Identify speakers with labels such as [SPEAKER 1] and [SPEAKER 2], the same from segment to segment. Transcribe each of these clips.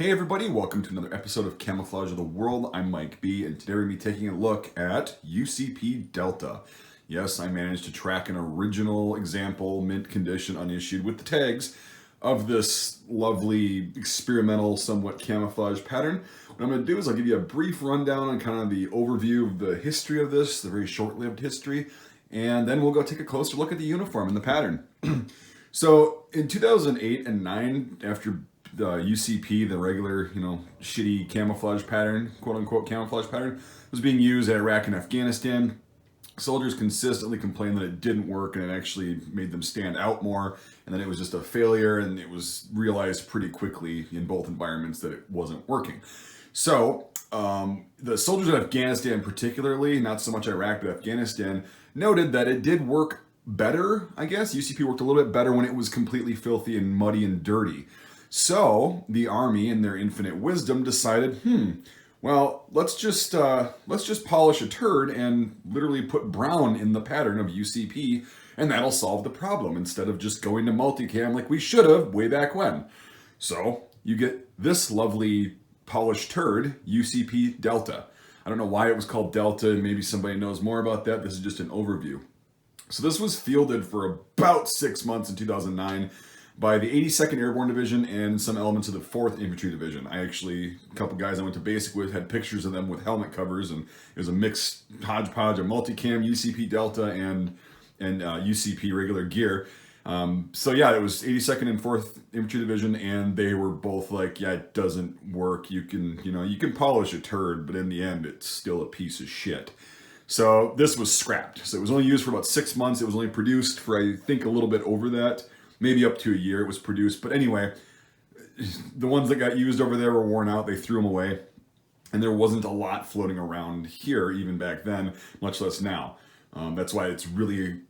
[SPEAKER 1] Hey everybody, welcome to another episode of Camouflage of the World. I'm Mike B, and today we're going to be taking a look at UCP Delta. Yes, I managed to track an original example, mint condition, unissued, with the tags of this lovely experimental, somewhat camouflage pattern. What I'm going to do is I'll give you a brief rundown on kind of the overview of the history of this, the very short-lived history, and then we'll go take a closer look at the uniform and the pattern. So in 2008 and 9, after the UCP, the regular, shitty camouflage pattern, quote unquote camouflage pattern, was being used in Iraq and Afghanistan, soldiers consistently complained that it didn't work and it actually made them stand out more, and then it was just a failure, and it was realized pretty quickly in both environments that it wasn't working. So the soldiers in Afghanistan particularly, not so much Iraq, but Afghanistan, noted that it did work better, I guess. UCP worked a little bit better when it was completely filthy and muddy and dirty. So the army, in their infinite wisdom, decided, well, let's just polish a turd and literally put brown in the pattern of UCP, and that'll solve the problem instead of just going to multicam like we should have way back when. So you get this lovely polished turd, UCP Delta. I don't know why it was called Delta, and maybe somebody knows more about that. This is just an overview. So this was fielded for about 6 months in 2009 by the 82nd Airborne Division and some elements of the 4th Infantry Division. A couple guys I went to basic with had pictures of them with helmet covers, and it was a mixed hodgepodge of multicam, UCP Delta, and UCP regular gear. So yeah, it was 82nd and 4th Infantry Division, and they were both like, yeah, it doesn't work. You can polish a turd, but in the end, it's still a piece of shit. So this was scrapped. So it was only used for about 6 months. It was only produced for, I think, a little bit over that. Maybe up to a year it was produced. But anyway, the ones that got used over there were worn out. They threw them away. And there wasn't a lot floating around here even back then, much less now. That's why it's really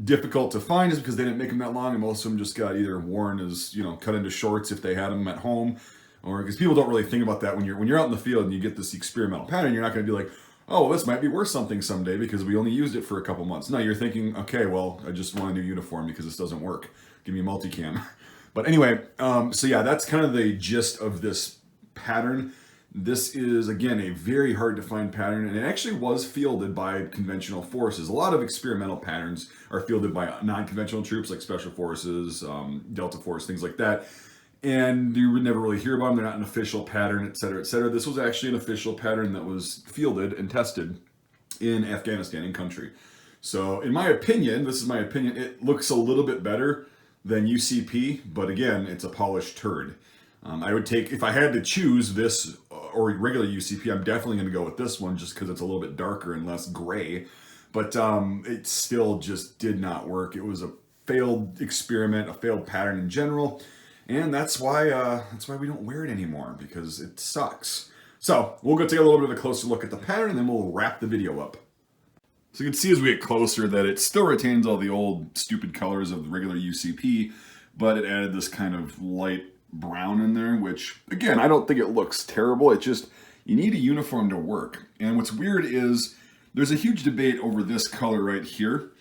[SPEAKER 1] difficult to find, is because they didn't make them that long, and most of them just got either worn as, cut into shorts if they had them at home, or because people don't really think about that when you're out in the field and you get this experimental pattern. You're not going to be like, oh, well, this might be worth something someday because we only used it for a couple months. No, you're thinking, okay, well, I just want a new uniform because this doesn't work. Give me a multicam. But anyway, so yeah, that's kind of the gist of this pattern. This is, again, a very hard to find pattern, and it actually was fielded by conventional forces. A lot of experimental patterns are fielded by non-conventional troops like Special Forces, Delta Force, things like that. And you would never really hear about them. They're not an official pattern, et cetera, et cetera. This was actually an official pattern that was fielded and tested in Afghanistan, in country. So in my opinion, this is my opinion, it looks a little bit better than UCP, but again, it's a polished turd. I would take, if I had to choose this or regular UCP, I'm definitely going to go with this one just because it's a little bit darker and less gray. But it still just did not work. It was a failed experiment, a failed pattern in general. And that's why we don't wear it anymore, because it sucks. So we'll go take a little bit of a closer look at the pattern, and then we'll wrap the video up. So you can see as we get closer that it still retains all the old stupid colors of the regular UCP, but it added this kind of light brown in there, which, again, I don't think it looks terrible. It just, you need a uniform to work. And what's weird is there's a huge debate over this color right here.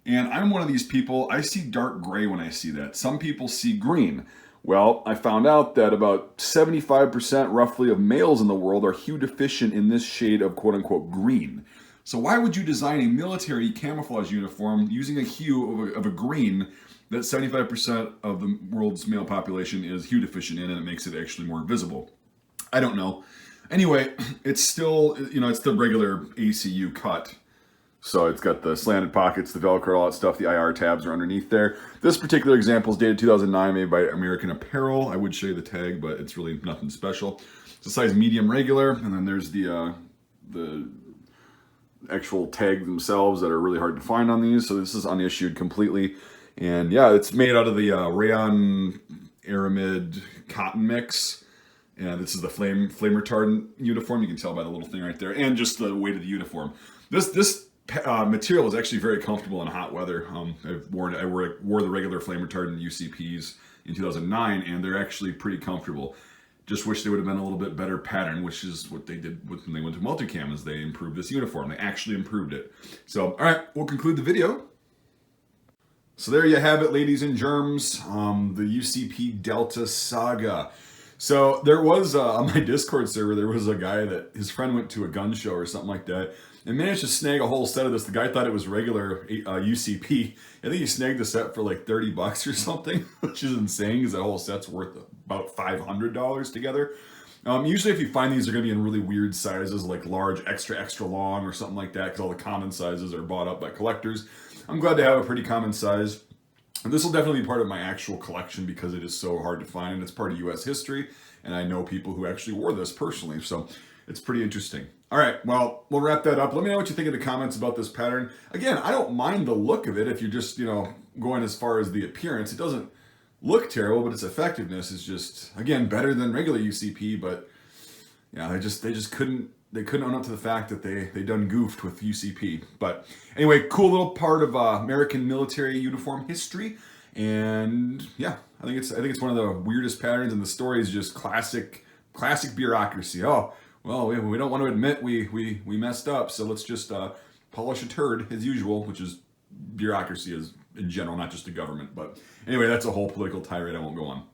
[SPEAKER 1] And I'm one of these people, I see dark gray when I see that. Some people see green. Well, I found out that about 75% roughly of males in the world are hue deficient in this shade of quote-unquote green. So why would you design a military camouflage uniform using a hue of a green that 75% of the world's male population is hue deficient in, and it makes it actually more visible? I don't know. Anyway, it's still, it's the regular ACU cut. So it's got the slanted pockets, the Velcro, all that stuff. The IR tabs are underneath there. This particular example is dated 2009, made by American Apparel. I would show you the tag, but it's really nothing special. It's a size medium regular, and then there's the actual tags themselves that are really hard to find on these. So this is unissued completely. And yeah, it's made out of the rayon aramid cotton mix. And this is the flame retardant uniform. You can tell by the little thing right there, and just the weight of the uniform. This material is actually very comfortable in hot weather. I wore the regular flame retardant UCPs in 2009, and they're actually pretty comfortable. Just wish they would have been a little bit better pattern, which is what they did when they went to multicam, is they improved this uniform. They actually improved it. So, all right, we'll conclude the video. So there you have it, ladies and germs, the UCP Delta saga. So there was on my Discord server, there was a guy that his friend went to a gun show or something like that and managed to snag a whole set of this. The guy thought it was regular UCP. I think he snagged the set for like $30 or something, which is insane because that whole set's worth about $500 together. Usually if you find these, they're going to be in really weird sizes, like large, extra long or something like that, because all the common sizes are bought up by collectors. I'm glad to have a pretty common size. And this will definitely be part of my actual collection because it is so hard to find, and it's part of U.S. history, and I know people who actually wore this personally, so it's pretty interesting. All right, well, we'll wrap that up. Let me know what you think in the comments about this pattern. Again, I don't mind the look of it if you're just, going as far as the appearance. It doesn't look terrible, but its effectiveness is just, again, better than regular UCP, but yeah, they couldn't own up to the fact that they done goofed with UCP. But anyway, cool little part of American military uniform history, and yeah, I think it's one of the weirdest patterns, and the story is just classic bureaucracy. Oh, well, we don't want to admit we messed up, so let's just polish a turd as usual, which is bureaucracy is in general, not just the government. But anyway, that's a whole political tirade I won't go on.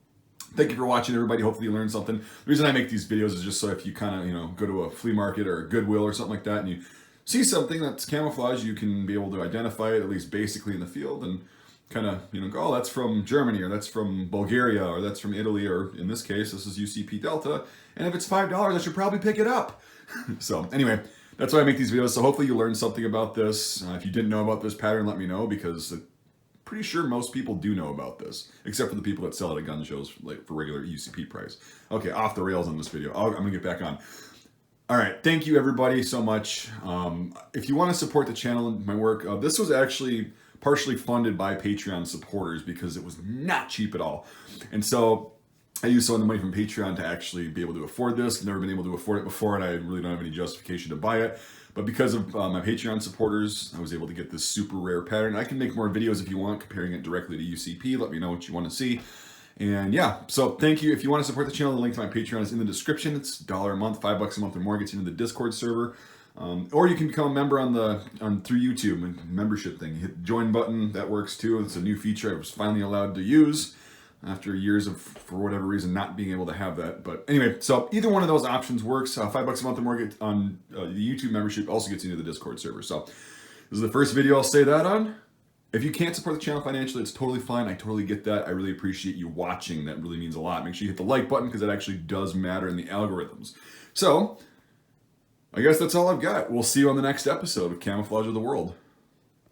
[SPEAKER 1] Thank you for watching, everybody. Hopefully you learned something. The reason I make these videos is just so if you kind of, go to a flea market or a Goodwill or something like that and you see something that's camouflage, you can be able to identify it, at least basically in the field, and kind of, go, oh, that's from Germany, or that's from Bulgaria, or that's from Italy, or in this case, this is UCP Delta. And if it's $5, I should probably pick it up. So anyway, that's why I make these videos. So hopefully you learned something about this. If you didn't know about this pattern, let me know, because pretty sure most people do know about this, except for the people that sell it at gun shows like for regular UCP price. Okay, off the rails on this video. I'm gonna get back on. All right, thank you everybody so much. If you want to support the channel and my work, this was actually partially funded by Patreon supporters because it was not cheap at all. And so I used some of the money from Patreon to actually be able to afford this. I've never been able to afford it before, and I really don't have any justification to buy it. But because of my Patreon supporters, I was able to get this super rare pattern. I can make more videos if you want, comparing it directly to UCP. Let me know what you want to see. And yeah, so thank you. If you want to support the channel, the link to my Patreon is in the description. It's $1 a month, $5 a month or more, gets you into the Discord server. Or you can become a member through YouTube, membership thing. Hit the join button, that works too. It's a new feature I was finally allowed to use after years of, for whatever reason, not being able to have that. But anyway, so either one of those options works. $5 a month or more on the YouTube membership also gets you into the Discord server. So this is the first video I'll say that on. If you can't support the channel financially, it's totally fine. I totally get that. I really appreciate you watching. That really means a lot. Make sure you hit the like button because that actually does matter in the algorithms. So I guess that's all I've got. We'll see you on the next episode of Camouflage of the World.